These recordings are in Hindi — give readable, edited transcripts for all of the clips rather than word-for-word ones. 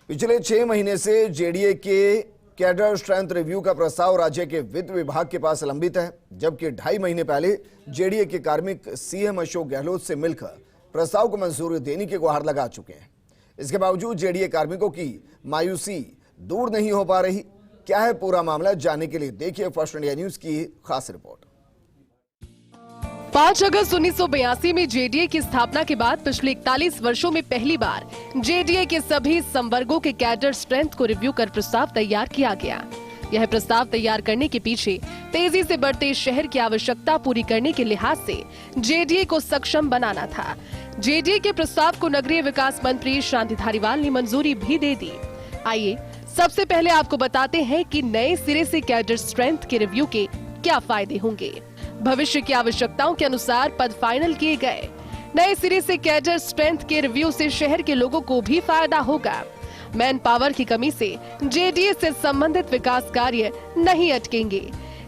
पिछले 6 महीने से जेडीए के कैडर स्ट्रेंथ रिव्यू का प्रस्ताव राज्य के वित्त विभाग के पास लंबित है, जबकि 2.5 महीने पहले जेडीए के कार्मिक सीएम अशोक गहलोत से मिलकर प्रस्ताव को मंजूरी देने की गुहार लगा चुके हैं। इसके बावजूद जेडीए कार्मिकों की मायूसी दूर नहीं हो पा रही। क्या है पूरा मामला, जानने के लिए देखिए फर्स्ट इंडिया न्यूज की खास रिपोर्ट। 5 अगस्त 1982 में जेडीए की स्थापना के बाद पिछले 41 वर्षों में पहली बार जेडीए के सभी संवर्गों के कैडर स्ट्रेंथ को रिव्यू कर प्रस्ताव तैयार किया गया। यह प्रस्ताव तैयार करने के पीछे तेजी से बढ़ते शहर की आवश्यकता पूरी करने के लिहाज से जेडीए को सक्षम बनाना था। जेडीए के प्रस्ताव को नगरीय विकास मंत्री शांति धारीवाल ने मंजूरी भी दे दी। आइए सबसे पहले आपको बताते हैं कि नए सिरे से कैडर स्ट्रेंथ के रिव्यू के क्या फायदे होंगे। भविष्य की आवश्यकताओं के अनुसार पद फाइनल किए गए। नए सिरे से कैडर स्ट्रेंथ के रिव्यू से शहर के लोगों को भी फायदा होगा। मैन पावर की कमी से जेडीए से संबंधित विकास कार्य नहीं अटकेंगे।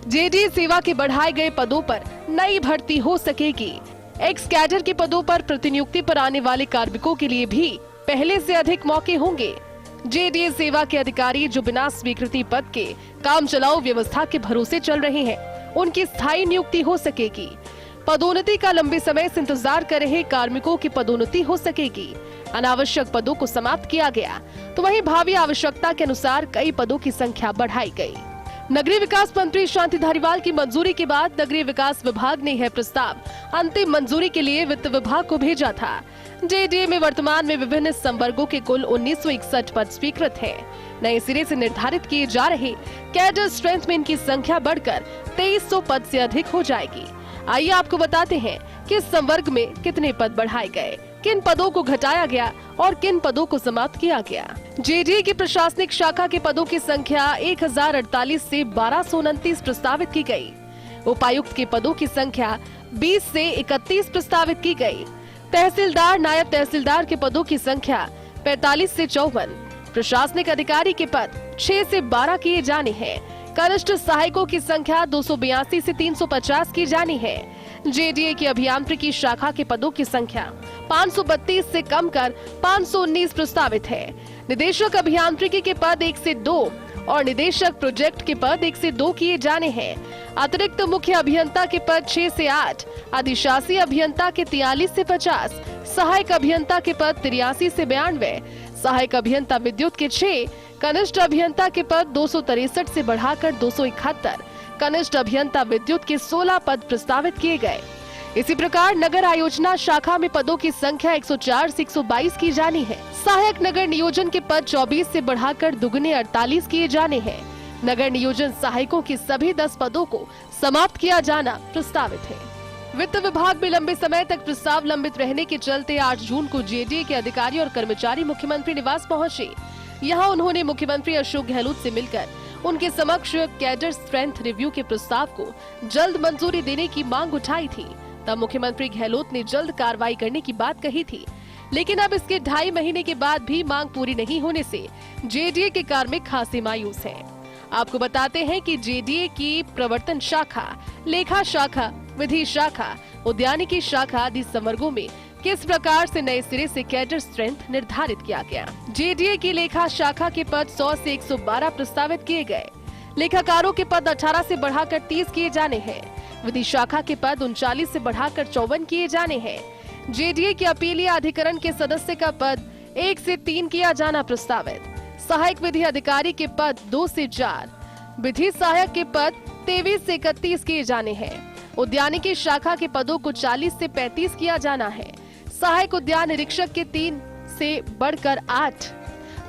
जेडीए सेवा के बढ़ाए गए पदों पर नई भर्ती हो सकेगी। एक्स कैडर के पदों पर प्रतिनियुक्ति पर आने वाले कार्मिकों के लिए भी पहले से अधिक मौके होंगे। जेडीए सेवा के अधिकारी जो बिना स्वीकृति पद के काम चलाओ व्यवस्था के भरोसे चल रहे हैं, उनकी स्थायी नियुक्ति हो सकेगी। पदोन्नति का लंबे समय से इंतजार कर रहे कार्मिकों की पदोन्नति हो सकेगी। अनावश्यक पदों को समाप्त किया गया, तो वहीं भावी आवश्यकता के अनुसार कई पदों की संख्या बढ़ाई गई। नगरीय विकास मंत्री शांति धारीवाल की मंजूरी के बाद नगरीय विकास विभाग ने यह प्रस्ताव अंतिम मंजूरी के लिए वित्त विभाग को भेजा था। जेडीए में वर्तमान में विभिन्न संवर्गों के कुल 1961 पद स्वीकृत हैं। नए सिरे से निर्धारित किए जा रहे कैडर स्ट्रेंथ में इनकी संख्या बढ़कर 2300 पद से अधिक हो जाएगी। आइए आपको बताते हैं कि इस संवर्ग में कितने पद बढ़ाए गए, किन पदों को घटाया गया और किन पदों को समाप्त किया गया। जेडीए की प्रशासनिक शाखा के पदों की संख्या 1048 से 1229 प्रस्तावित की गई। उपायुक्त के पदों की संख्या 20 से 31 प्रस्तावित की गई। तहसीलदार, नायब तहसीलदार के पदों की संख्या 45 से 54। प्रशासनिक अधिकारी के पद 6 से 12 किए जाने हैं। कनिष्ठ सहायकों की संख्या 282 से 350 की जानी है। जेडीए की अभियांत्रिकी शाखा के पदों की संख्या 532 से कम कर 519 प्रस्तावित है। निदेशक अभियांत्रिकी के पद 1 से 2 और निदेशक प्रोजेक्ट के पद 1 से 2 किए जाने हैं। अतिरिक्त मुख्य अभियंता के पद 6 से 8, अधिशासी अभियंता के 43 से 50, सहायक अभियंता के पद 83 से 92, सहायक अभियंता विद्युत के 6, कनिष्ठ अभियंता के पद 263 से बढ़ाकर 271, कनिष्ठ अभियंता विद्युत के 16 पद प्रस्तावित किए गए। इसी प्रकार नगर आयोजना शाखा में पदों की संख्या 104 से 122 की जानी है। सहायक नगर नियोजन के पद 24 से बढ़ाकर दुगने 48 किए जाने हैं। नगर नियोजन सहायकों के सभी 10 पदों को समाप्त किया जाना प्रस्तावित है। वित्त विभाग में लंबे समय तक प्रस्ताव लंबित रहने के चलते 8 जून को जेडीए के अधिकारी और कर्मचारी मुख्यमंत्री निवास पहुंचे। यहां उन्होंने मुख्यमंत्री अशोक गहलोत से मिलकर उनके समक्ष कैडर स्ट्रेंथ रिव्यू के प्रस्ताव को जल्द मंजूरी देने की मांग उठाई थी। तब मुख्यमंत्री गहलोत ने जल्द कार्रवाई करने की बात कही थी, लेकिन अब इसके 2.5 महीने के बाद भी मांग पूरी नहीं होने से जेडीए के कार्मिक खासे मायूस हैं। आपको बताते हैं कि जेडीए की प्रवर्तन शाखा, लेखा शाखा, विधि शाखा, उद्यानिकी शाखा आदि संवर्गों में किस प्रकार से नए सिरे से कैडर स्ट्रेंथ निर्धारित किया गया। जेडीए की लेखा शाखा के पद 100 से 112 प्रस्तावित किए गए। लेखाकारों के पद 18 से बढ़ाकर 30 किए जाने हैं। विधि शाखा के पद 39 से बढ़ाकर 54 किए जाने हैं। जेडीए के अपीलीय अधिकरण के सदस्य का पद 1 से 3 किया जाना प्रस्तावित। सहायक विधि अधिकारी के पद 2 से 4, विधि सहायक के पद 23 से 31 किए जाने हैं। उद्यानिकी शाखा के पदों को 40 से 35 किया जाना है। सहायक उद्यान निरीक्षक के 3 से बढ़कर 8,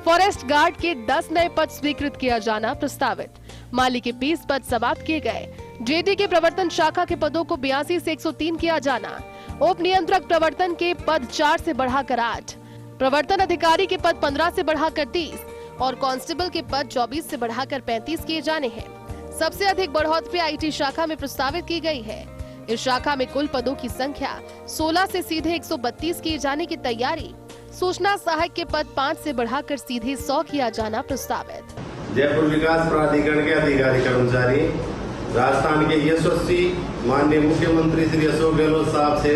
फॉरेस्ट गार्ड के 10 नए पद स्वीकृत किया जाना प्रस्तावित। माली के 20 पद समाप्त किए गए। जेडीए के प्रवर्तन शाखा के पदों को 82 से 103 किया जाना। उप नियंत्रक प्रवर्तन के पद 4 से बढ़ाकर 8, प्रवर्तन अधिकारी के पद 15 से बढ़ाकर 30 और कांस्टेबल के पद 24 से बढ़ाकर 35 किए जाने हैं। सबसे अधिक बढ़ोतरी आईटी शाखा में प्रस्तावित की गई है। इस शाखा में कुल पदों की संख्या 16 से सीधे 132 किए जाने की तैयारी। सूचना सहायक के पद 5 से बढ़ाकर सीधे 100 किया जाना प्रस्तावित। जयपुर विकास प्राधिकरण के अधिकारी कर्मचारी राजस्थान के यशस्वी माननीय मुख्यमंत्री श्री अशोक गहलोत साहब से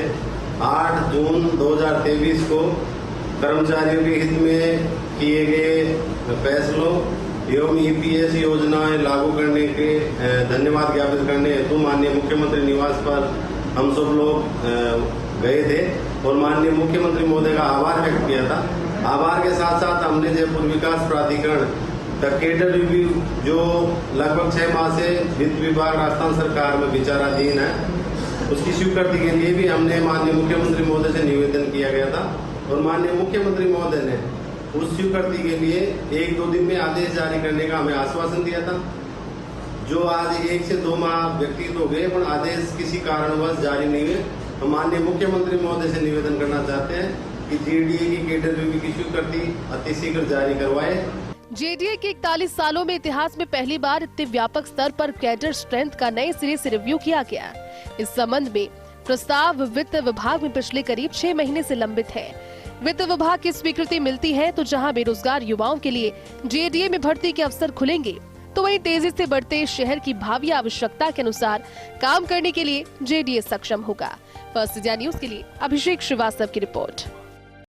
8 जून 2023 को कर्मचारियों के हित में किए गए फैसलों एवं ईपीएस योजनाएं लागू करने के धन्यवाद ज्ञापित करने हेतु माननीय मुख्यमंत्री निवास पर हम सब लोग गए थे और माननीय मुख्यमंत्री महोदय का आभार व्यक्त किया था। आभार के साथ साथ हमने जयपुर विकास प्राधिकरण द कैडर रिव्यू जो लगभग 6 माह से वित्त विभाग राजस्थान सरकार में विचाराधीन है, उसकी स्वीकृति के लिए भी हमने माननीय मुख्यमंत्री महोदय से निवेदन किया गया था और माननीय मुख्यमंत्री महोदय ने उस स्वीकृति के लिए 1-2 दिन में आदेश जारी करने का हमें आश्वासन दिया था, जो आज 1 से 2 माह व्यतीत हो गए पर आदेश किसी कारणवश जारी नहीं हुए। हम माननीय मुख्यमंत्री महोदय से निवेदन करना चाहते हैं कि जेडीए की कैडर रिव्यू की स्वीकृति अतिशीघ्र जारी करवाए। जेडीए के 41 सालों में इतिहास में पहली बार इतने व्यापक स्तर पर कैडर स्ट्रेंथ का नए सिरे से रिव्यू किया गया। इस संबंध में प्रस्ताव वित्त विभाग में पिछले करीब 6 महीने से लंबित है। वित्त विभाग की स्वीकृति मिलती है तो जहां बेरोजगार युवाओं के लिए जेडीए में भर्ती के अवसर खुलेंगे, तो वहीं तेजी से बढ़ते शहर की भावी आवश्यकता के अनुसार काम करने के लिए जेडीए सक्षम होगा। फर्स्ट इंडिया न्यूज के लिए अभिषेक श्रीवास्तव की रिपोर्ट।